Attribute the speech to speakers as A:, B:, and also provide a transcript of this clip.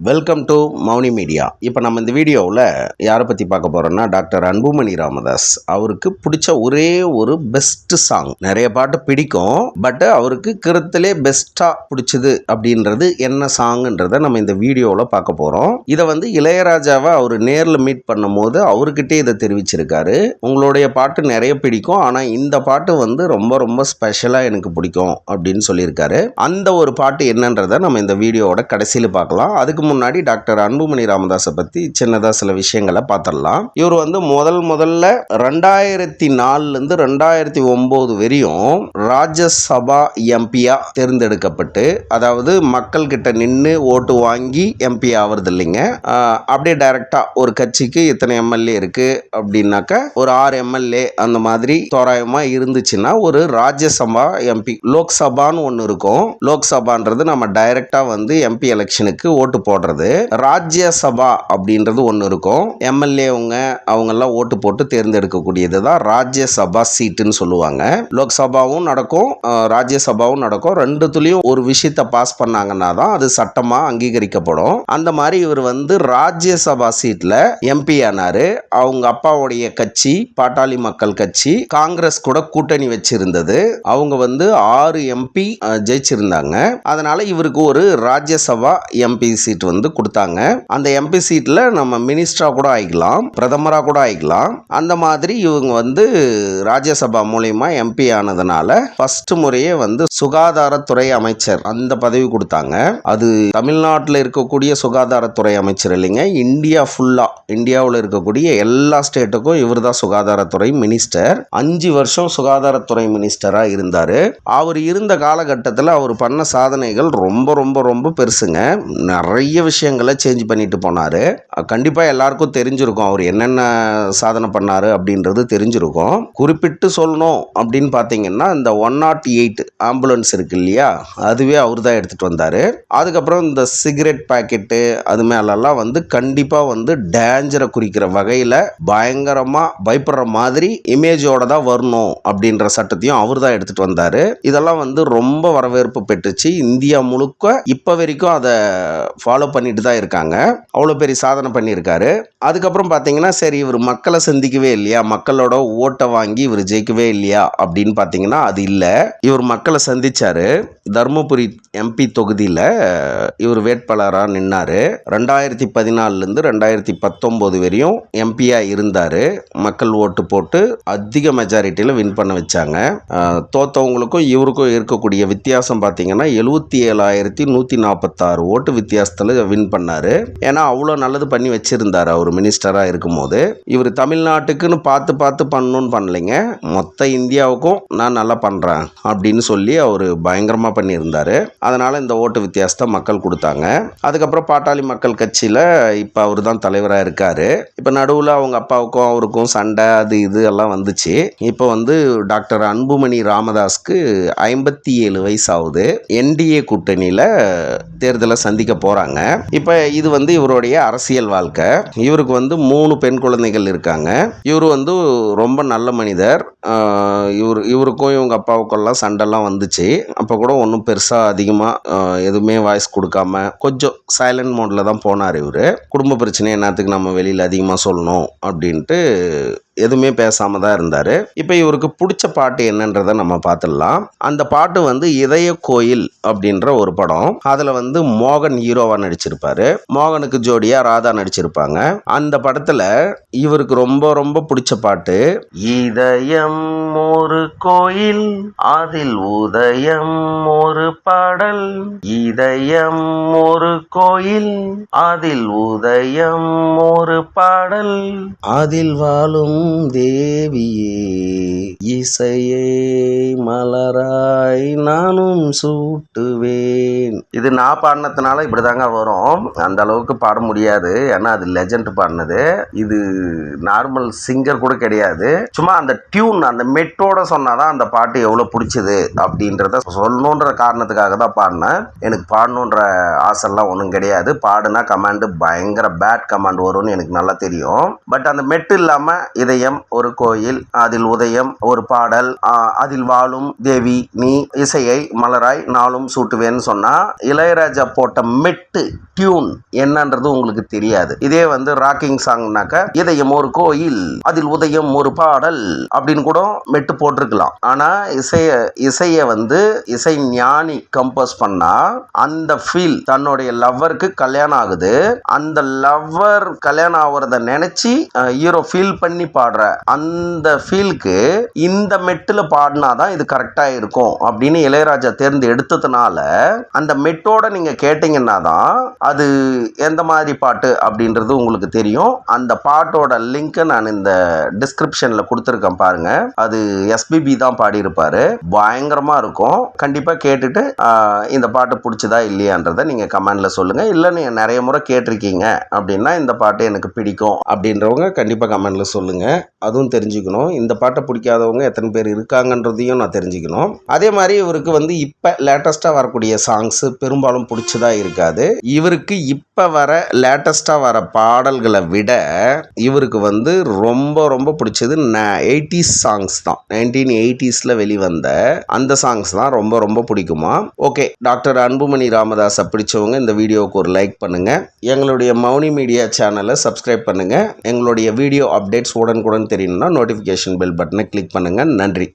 A: Welcome to Mouni media. இப்போ நம்ம இந்த வீடியோவில் யாரை பற்றி பார்க்க போகிறோம்னா டாக்டர் அன்புமணி ராமதாஸ். அவருக்கு பிடிச்ச ஒரே ஒரு பெஸ்ட் சாங், நிறைய பாட்டு பிடிக்கும், பட் அவருக்கு கருத்திலே பெஸ்ட்டாக பிடிச்சது அப்படின்றது என்ன சாங்குன்றதை நம்ம இந்த வீடியோவில் பார்க்க போகிறோம். இதை இளையராஜாவை அவர் நேரில் மீட் பண்ணும் போது அவர்கிட்டே இதை தெரிவிச்சிருக்காரு. உங்களுடைய பாட்டு நிறைய பிடிக்கும், ஆனால் இந்த பாட்டு ரொம்ப ரொம்ப ஸ்பெஷலாக எனக்கு பிடிக்கும் அப்படின்னு சொல்லியிருக்காரு. அந்த ஒரு பாட்டு என்னன்றதை நம்ம இந்த வீடியோவோட கடைசியில் பார்க்கலாம். அதுக்கு முன்னாடி டாக்டர் அன்புமணி ராமதாஸை பற்றி சின்னதாக சில விஷயங்களை பார்த்துடலாம். இவர் முதல்ல 2004 2009 வரையும் ராஜ்யசபா எம்பியா தேர்ந்தெடுக்கப்பட்டு, அதாவது மக்கள் கிட்ட நின்று ஓட்டு வாங்கி எம்பி ஆகிறது இல்லைங்க. அப்படியே டைரக்டா ஒரு கட்சிக்கு இத்தனை எம்எல்ஏ இருக்கு அப்படின்னாக்க ஒரு 6 எம்எல்ஏ அந்த மாதிரி தோராயமா இருந்துச்சுன்னா ஒரு ராஜ்யசபா எம்பி. லோக்சபான்னு ஒன்று இருக்கும். லோக்சபான்றது நம்ம டைரக்டா எம்பி எலெக்ஷனுக்கு ஓட்டு போடுறது. ராஜ்யசபா அப்படின்றது ஒன்று இருக்கும். எம்எல்ஏவங்க அவங்கெல்லாம் ஓட்டு போட்டு தேர்ந்தெடுக்கக்கூடியது தான் ராஜ்யசபா சீட்டுன்னு சொல்லுவாங்க. லோக்சபாவும் நடக்கும், ராஜ்யசபாவும் நடக்கும். ரெண்டுத்துலேயும் ஒரு விஷயத்தை பாஸ் பண்ணாங்கன்னா தான் அது சட்டமாக அங்கீகரிக்கப்படும். அந்த மாதிரி இவர் ராஜ்யசபா சீட்டில் எம்பி ஆனாரு. அவங்க அப்பாவுடைய கட்சி பாட்டாளி மக்கள் கட்சி காங்கிரஸ் கூட கூட்டணி வச்சிருந்தது. அவங்க 6 எம்பி ஜெயிச்சிருந்தாங்க. அதனால இவருக்கு ஒரு ராஜ்யசபா எம்பி சீட் கொடுத்தாங்க. அந்த எம்பி சீட்ல நம்ம மினிஸ்டரா கூட ஆயிக்கலாம், பிரதமரா கூட ஆயிக்கலாம். அந்த மாதிரி இவங்க ராஜ்யசபா மூலமா எம்பி ஆனதுனால ஃபர்ஸ்ட் முறையே சுகாதாரத்துறை அமைச்சர் அந்த பதவி கொடுத்தாங்க. அது தமிழ்நாட்டில் இருக்கக்கூடிய சுகாதாரத்துறை அமைச்சர் இல்லைங்க, இந்தியா ஃபுல்லா, இந்தியாவில் இருக்கக்கூடிய எல்லா ஸ்டேட்டுக்கும் இவர் தான் சுகாதாரத்துறை மினிஸ்டர். 5 வருஷம் சுகாதாரத்துறை மினிஸ்டரா இருந்தாரு. அவர் இருந்த காலகட்டத்தில் அவர் பண்ண சாதனைகள் ரொம்ப ரொம்ப ரொம்ப பெருசுங்க. நிறைய விஷயங்களை சேஞ்ச் பண்ணிட்டு போனாரு. கண்டிப்பா எல்லாருக்கும் தெரிஞ்சிருக்கும் அவர் என்னென்ன சாதனை பண்ணாரு அப்படின்றது தெரிஞ்சிருக்கும். குறிப்பிட்டு சொல்லணும் அப்படின்னு பார்த்தீங்கன்னா இந்த 108 ஆம்புலன்ஸ் இருக்கு இல்லையா, அதுவே அவர் தான் எடுத்துட்டு வந்தாரு. அதுக்கப்புறம் இந்த சிகரெட் பாக்கெட்டு அது மேலெல்லாம் கண்டிப்பா டேஞ்சரை குறிக்கிற வகையில் பயங்கரமா பயப்படுற மாதிரி இமேஜோட தான் வரணும் அப்படின்ற சட்டத்தையும் அவர் தான் எடுத்துட்டு வந்தாரு. இதெல்லாம் ரொம்ப வரவேற்பு பெற்றுச்சு. இந்தியா முழுக்க இப்ப வரைக்கும் அதை ஃபாலோ பண்ணிட்டு தான் இருக்காங்க. அவ்வளோ பெரிய சாதனை பண்ணியிருக்காரு. அதுக்கப்புறம் பார்த்தீங்கன்னா சரி, இவர் மக்களை சந்திக்கவே இல்லையா, மக்களோட ஓட்டை வாங்கி இவர் ஜெயிக்கவே இல்லையா அப்படின்னு பார்த்தீங்கன்னா அது இல்லை. இவர் மக்களை சந்திச்சாரு. தர்மபுரி எம்பி தொகுதியில் இவர் வேட்பாளராக நின்னாரு. 2014 2019 வரையும் எம்பியா இருந்தாரு. மக்கள் ஓட்டு போட்டு அதிக மெஜாரிட்டியில் வின் பண்ண வச்சாங்க. தோத்தவங்களுக்கும் இவருக்கும் இருக்கக்கூடிய வித்தியாசம் பார்த்தீங்கன்னா 77,146 ஓட்டு வித்தியாசத்தில் வின் பண்ணாரு. ஏன்னா அவ்வளோ நல்லது பண்ணி வச்சிருந்தாரு அவர் மினிஸ்டராக இருக்கும்போது. இவர் தமிழ்நாட்டுக்குன்னு பார்த்து பார்த்து பண்ணணும்னு பண்ணலைங்க, மொத்த இந்தியாவுக்கும் நான் நல்லா பண்ணுறேன் அப்படின்னு சொல்லி அவர் பயங்கரமாக பண்ணியிருந்தாரு. அதனால இந்த ஓட்டு வித்தியாசத்தை மக்கள் கொடுத்தாங்க. அதுக்கப்புறம் பாட்டாளி மக்கள் கட்சியில் இப்போ அவர் தான் தலைவராக இருக்காரு. இப்போ நடுவில் அவங்க அப்பாவுக்கும் அவருக்கும் சண்டை அது இது எல்லாம் வந்துச்சு. இப்போ டாக்டர் அன்புமணி ராமதாஸ்க்கு 57 வயசு ஆகுது. என்டிஏ கூட்டணியில் தேர்தலை சந்திக்க போறாங்க. இப்போ இது இவருடைய அரசியல் வாழ்க்கை. இவருக்கு 3 பெண் குழந்தைகள் இருக்காங்க. இவர் ரொம்ப நல்ல மனிதர். இவருக்கும் இவங்க அப்பாவுக்கெல்லாம் சண்டைலாம் வந்துச்சு. அப்போ கூட ஒன்றும் பெருசாக அதிகமாக எதுவுமே வாய்ஸ் கொடுக்காம கொஞ்சம் சைலண்ட் மோடில் தான் போனார். இவர் குடும்ப பிரச்சனை என்னத்துக்கு நம்ம வெளியில் அதிகமாக சொல்லணும் அப்படின்ட்டு எதுவுமே பேசாம தான் இருந்தார். இப்போ இவருக்கு பிடிச்ச பாட்டு என்னன்றதை நம்ம பார்த்துடலாம். அந்த பாட்டு இதய கோயில் அப்படின்ற ஒரு படம். அதில் மோகன் ஹீரோவா நடிச்சிருப்பாரு. மோகனுக்கு ஜோடியா ராதா நடிச்சிருப்பாங்க. அந்த படத்தில் இவருக்கு ரொம்ப ரொம்ப பிடிச்ச பாட்டு இதயம் ஒரு கோயில் அதில் உதயம் ஒரு பாடல், இதயம் ஒரு கோயில் அதில் உதயம் ஒரு பாடல், அதில் வாழும் தேவியே இசையே மலராய் நானும் சூட்டுவேன். இது நான் பாடினதுனால இப்படிதாங்க வரும். அந்த அளவுக்கு பாட முடியாது, ஏன்னா அது லெஜண்ட் பாடினது. இது நார்மல் சிங்கர் கூட கிடையாது. சும்மா அந்த டியூன் டியூன் அந்த மெட்டோட சொன்னாதான் அந்த பாட்டு எவ்வளோ பிடிச்சது அப்படின்றத சொல்லணுன்ற காரணத்துக்காக தான் பாடினேன். எனக்கு பாடணுன்ற ஆசைலாம் ஒன்றும் கிடையாது. பாடுனா கமாண்டு பயங்கர பேட் கமாண்ட் வரும்னு எனக்கு நல்லா தெரியும். பட் அந்த மெட்டு இல்லாமல் இதயம் ஒரு கோயில், அதில் உதயம் ஒரு பாடல், அதில் வாழும் தேவி நீ இசையை மலராய் நாளும் சூட்டுவேன்னு சொன்னா இளையராஜா போட்ட மெட்டு டியூன் என்னன்றது உங்களுக்கு தெரியாது. இதே வந்து ராக்கிங் சாங்னாக்க இதயம் ஒரு கோயில் அதில் உதயம் ஒரு பாடல் அப்படின்னு கூட மெட்டு போட்டிருக்கலாம். ஆனா இசைய வந்து இசை ஞானி கம்போஸ் பண்ணா அந்த ஃபீல் தன்னுடைய லவ்வருக்கு கல்யாணம் ஆகுது, அந்த லவ்வர் கல்யாணம் ஆகுறத நினைச்சு ஹீரோ ஃபீல் பண்ணி பாடுற அந்த ஃபீலுக்கு இந்த மெட்டுல பாடினாதான் இது கரெக்டா இருக்கும் அப்படின்னு இளையராஜா தேர்ந்து எடுத்ததுனால அந்த மெட்டோட நீங்க கேட்டீங்கன்னா தான் அது எந்த மாதிரி பாட்டு அப்படின்றது உங்களுக்கு தெரியும். அந்த பாட்டோட லிங்க் நான் இந்த டிஸ்கிரிப்ஷன்ல கொடுத்துருக்கேன் பாருங்க. அது எஸ்பிபி தான் பாடியிருப்பாரு. பயங்கரமா இருக்கும். கண்டிப்பா கேட்டுட்டு இந்த பாட்டு பிடிச்சதா இல்லையான்றதை நீங்க கமெண்ட்ல சொல்லுங்க. இல்லை நீங்க நிறைய முறை கேட்டிருக்கீங்க அப்படின்னா இந்த பாட்டு எனக்கு பிடிக்கும் அப்படின்றவங்க கண்டிப்பா கமெண்ட்ல சொல்லுங்க. அதுவும் தெரிஞ்சுக்கணும். இந்த பாட்டை பிடிக்காதவங்க எத்தனை பேர் இருக்காங்கன்றதையும் நான் தெரிஞ்சுக்கணும். அதே மாதிரி இவருக்கு வந்து இப்போ லேட்டஸ்ட்டாக வரக்கூடிய சாங்ஸ் பெரும்பாலும் பிடிச்சதா இருக்காது. இவருக்கு இப்போ வர லேட்டஸ்ட்டாக வர பாடல்களை விட இவருக்கு வந்து ரொம்ப ரொம்ப பிடிச்சது 80s சாங்ஸ் தான். 1980s வெளிவந்த அந்த சாங்ஸ் தான் ரொம்ப ரொம்ப பிடிக்குமா. ஓகே, டாக்டர் அன்புமணி ராமதாஸை பிடிச்சவங்க இந்த வீடியோவுக்கு ஒரு லைக் பண்ணுங்க. எங்களுடைய மௌனி மீடியா சேனலை சப்ஸ்கிரைப் பண்ணுங்க. எங்களுடைய வீடியோ அப்டேட்ஸ் உடனுக்குடன் தெரியணும்னா நோட்டிஃபிகேஷன் பெல் பட்டனை கிளிக் பண்ணுங்க. நன்றி.